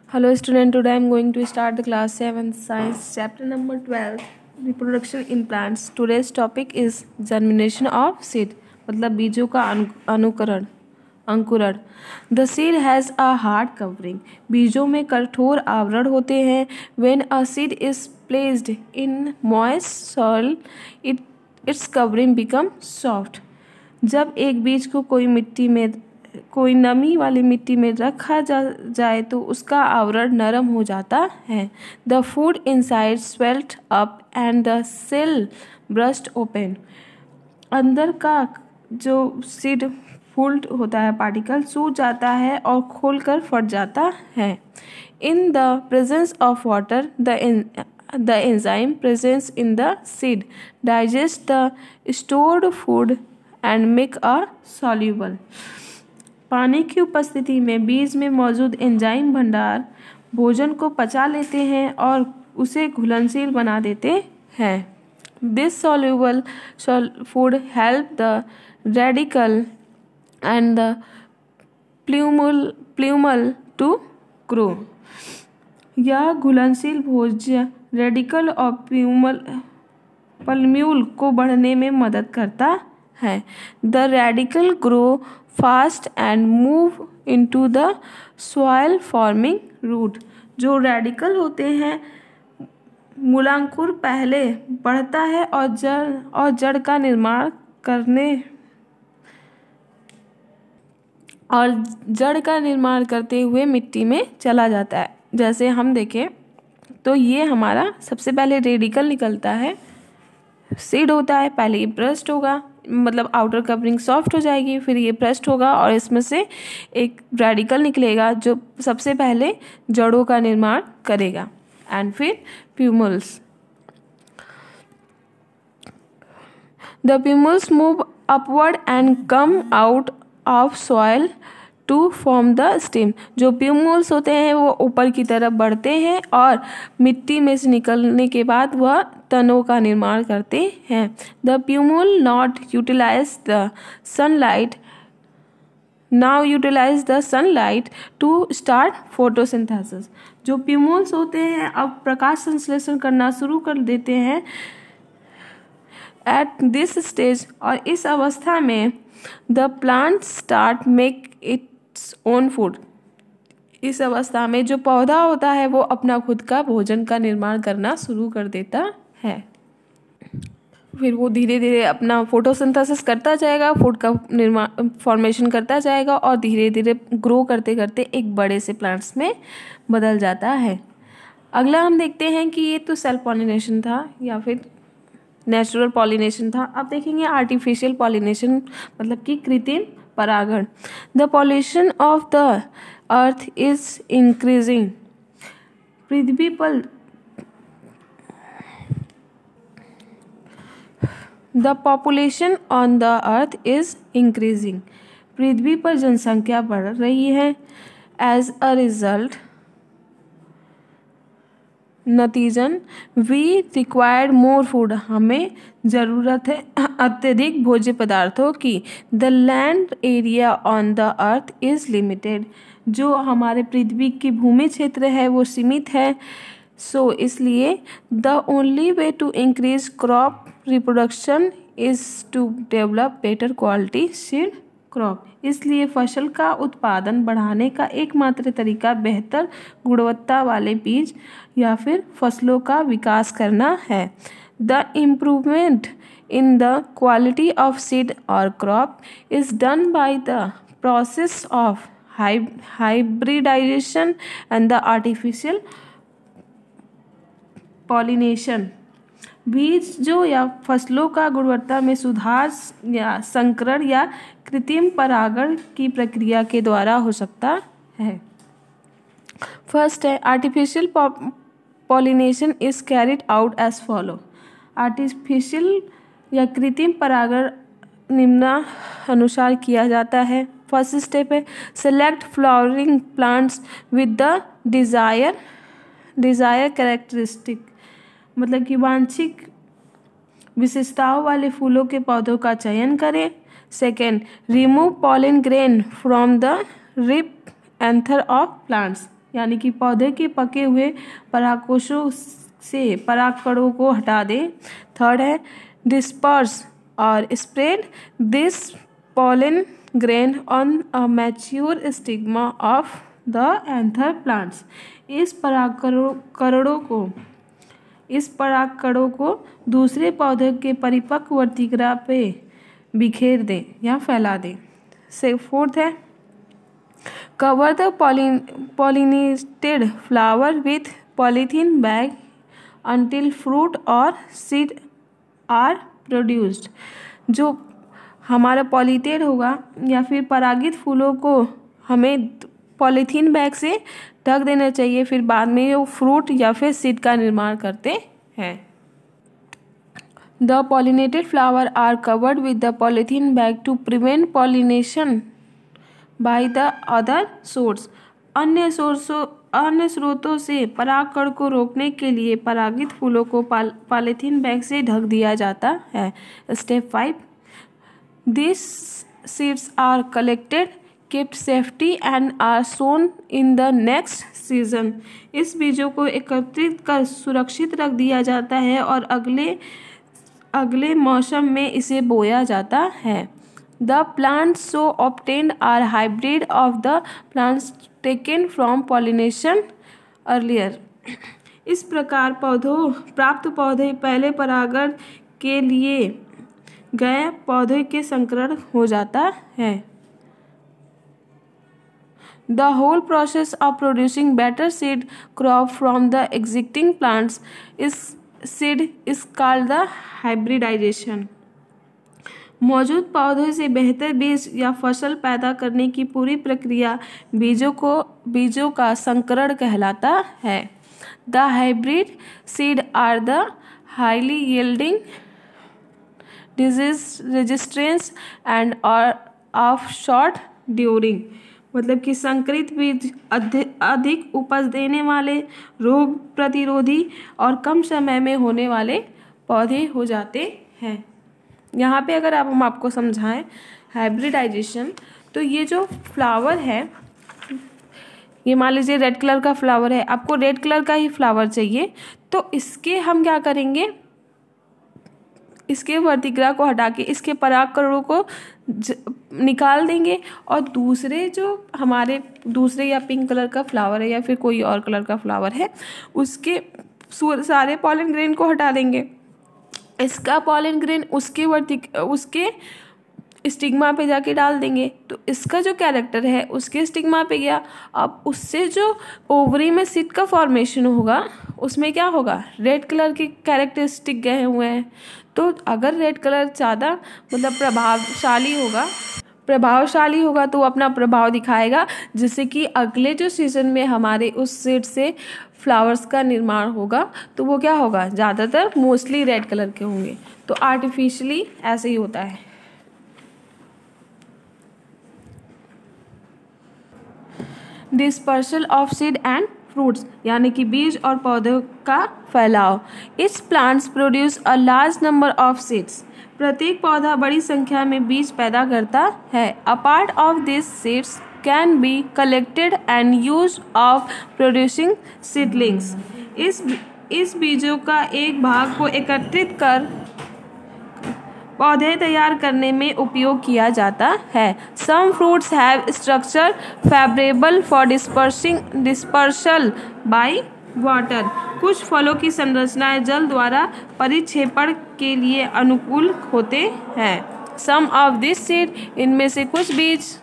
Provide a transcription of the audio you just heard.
Hello student, today I am going to start the class 7 science chapter number 12 reproduction in plants. Today's topic is germination of seed मतलब बीजों का अंकुरण. The seed has a hard covering. बीजों में कठोर आवरण होते हैं. When a seed is placed in moist soil, its covering becomes soft. जब एक बीज को कोई नमी वाली मिट्टी में रखा जाए तो उसका आवरण नरम हो जाता है. The food inside swelled up and the cell burst open. अंदर का जो सीड फूल्ड होता है पार्टिकल सूज जाता है और खोलकर फट जाता है. In the presence of water the enzyme presence in the seed digest the stored food and make a soluble. पानी की उपस्थिति में बीज में मौजूद एंजाइम भंडार भोजन को पचा लेते हैं और उसे घुलनशील बना देते हैं. This soluble food help the radicle and the plumule to grow. यह घुलनशील भोज्य रेडिकल और प्ल्यूमल को बढ़ने में मदद करता है. The radical grow fast and move into the soil forming root. जो रेडिकल होते हैं मूलांकुर पहले बढ़ता है और जड़ का निर्माण करते हुए मिट्टी में चला जाता है. जैसे हम देखें तो ये हमारा सबसे पहले रेडिकल निकलता है. सीड होता है, पहले ये ब्रस्ट होगा मतलब आउटर कवरिंग सॉफ्ट हो जाएगी, फिर ये ब्रस्ट होगा और इसमें से एक रेडिकल निकलेगा जो सबसे पहले जड़ों का निर्माण करेगा एंड फिर plumules. The plumules move upward and come out of soil to form the stem. जो प्यूमल्स होते हैं वो ऊपर की तरफ बढ़ते हैं और मिट्टी में से निकलने के बाद वह तनों का निर्माण करते हैं. The plumule not utilise the sunlight to start photosynthesis. जो प्यूमल्स होते हैं अब प्रकाश संश्लेषण करना शुरू कर देते हैं एट दिस स्टेज. और इस अवस्था में the plant start make its own food. इस अवस्था में जो पौधा होता है वो अपना खुद का भोजन का निर्माण करना शुरू कर देता है. फिर वो धीरे धीरे अपना फोटोसिंथेसिस करता जाएगा, फूड का निर्माण फॉर्मेशन करता जाएगा और धीरे धीरे ग्रो करते करते एक बड़े से प्लांट्स में बदल जाता है. अगला हम देखते हैं कि ये तो सेल्फ पॉलिनेशन था या फिर नेचुरल पॉलिनेशन था. अब देखेंगे आर्टिफिशियल पॉलिनेशन मतलब कि कृत्रिम परागण. The pollution of the earth is increasing. पृथ्वी पर the population on the earth is increasing. पृथ्वी पर जनसंख्या बढ़ रही है. एज अ रिजल्ट नतीजन वी रिक्वायर्ड मोर फूड. हमें ज़रूरत है अत्यधिक भोज्य पदार्थों की. The land area on the earth is limited. जो हमारे पृथ्वी की भूमि क्षेत्र है वो सीमित है. सो इसलिए the only way to increase crop reproduction is to develop better quality seed crop. इसलिए फसल का उत्पादन बढ़ाने का एकमात्र तरीका बेहतर गुणवत्ता वाले बीज या फिर फसलों का विकास करना है. The improvement in the quality of seed और crop is done by the process of hybridisation and the artificial pollination. बीज जो या फसलों का गुणवत्ता में सुधार या संकरण या कृत्रिम परागण की प्रक्रिया के द्वारा हो सकता है. फर्स्ट है artificial pollination is carried out as follow. Artificial या कृत्रिम परागण निम्नानुसार किया जाता है. फर्स्ट स्टेप है select flowering plants with the desire characteristic मतलब कि वांछित विशेषताओं वाले फूलों के पौधों का चयन करें. Second remove pollen grain from the ripe anther of plants यानी कि पौधे के पके हुए परागकोशों से परागकणों को हटा दें। थर्ड है डिस्पर्स और spread this pollen grain on a mature stigma of the anther plants। इस परागकणों को दूसरे पौधे के परिपक्व वर्तिका पे बिखेर दें या फैला दें। से फोर्थ है cover the pollinated flower with polythene bag until fruit or seed are produced। जो हमारा पॉलिनेटेड होगा या फिर परागित फूलों को हमें पॉलीथीन बैग से ढक देना चाहिए, फिर बाद में वो फ्रूट या फिर सीड का निर्माण करते हैं। The pollinated flower are covered with the polythene bag to prevent pollination by the other source. अन्य स्रोतों से परागकण को रोकने के लिए परागित फूलों को पॉलीथीन बैग से ढक दिया जाता है। Step 5 These seeds are collected, kept safely and are sown in the next season। इस बीजों को एकत्रित कर सुरक्षित रख दिया जाता है और अगले मौसम में इसे बोया जाता है। The plants so obtained are hybrid of the plants taken from pollination earlier। इस प्रकार प्राप्त पौधे पहले परागण के लिए गए पौधे के संकरण हो जाता है। The whole process of producing better seed crop from the existing plants is called the hybridization। मौजूद पौधे से बेहतर बीज या फसल पैदा करने की पूरी प्रक्रिया बीजों का संकरण कहलाता है। The hybrid seed are the highly yielding, disease resistance and are of short during। मतलब कि संकरित बीज अधिक उपज देने वाले, रोग प्रतिरोधी और कम समय में होने वाले पौधे हो जाते हैं। यहाँ पे अगर हम आपको समझाएं हाइब्रिडाइजेशन, तो ये जो फ्लावर है, ये मान लीजिए रेड कलर का फ्लावर है, आपको रेड कलर का ही फ्लावर चाहिए, तो इसके हम क्या करेंगे, इसके वर्तिका को हटा के इसके परागकणों को निकाल देंगे और दूसरे या पिंक कलर का फ्लावर है या फिर कोई और कलर का फ्लावर है, उसके सारे पॉलन ग्रेन को हटा देंगे। इसका पॉलन ग्रेन उसके स्टिग्मा पे जाके डाल देंगे, तो इसका जो कैरेक्टर है उसके स्टिग्मा पे गया। अब उससे जो ओवरी में सीड का फॉर्मेशन होगा उसमें क्या होगा, रेड कलर के कैरेक्टरिस्टिक गए हुए हैं। तो अगर रेड कलर ज़्यादा मतलब प्रभावशाली होगा तो वो अपना प्रभाव दिखाएगा, जिससे कि अगले जो सीजन में हमारे उस सीड से फ्लावर्स का निर्माण होगा तो वो क्या होगा, ज़्यादातर मोस्टली रेड कलर के होंगे। तो आर्टिफिशियली ऐसे ही होता है। Dispersal of seed and fruits, यानी कि बीज और पौधों का फैलाव। It's plants produce a large number of seeds. प्रत्येक पौधा बड़ी संख्या में बीज पैदा करता है। A part of this seeds can be collected and use of producing seedlings. इस बीजों का एक भाग को एकत्रित कर पौधे तैयार करने में उपयोग किया जाता है। Some fruits have structure favourable for dispersal by water. कुछ फलों की संरचनाएं जल द्वारा परिक्षेपण के लिए अनुकूल होते हैं। सम ऑफ दिस सीड, इनमें से कुछ बीज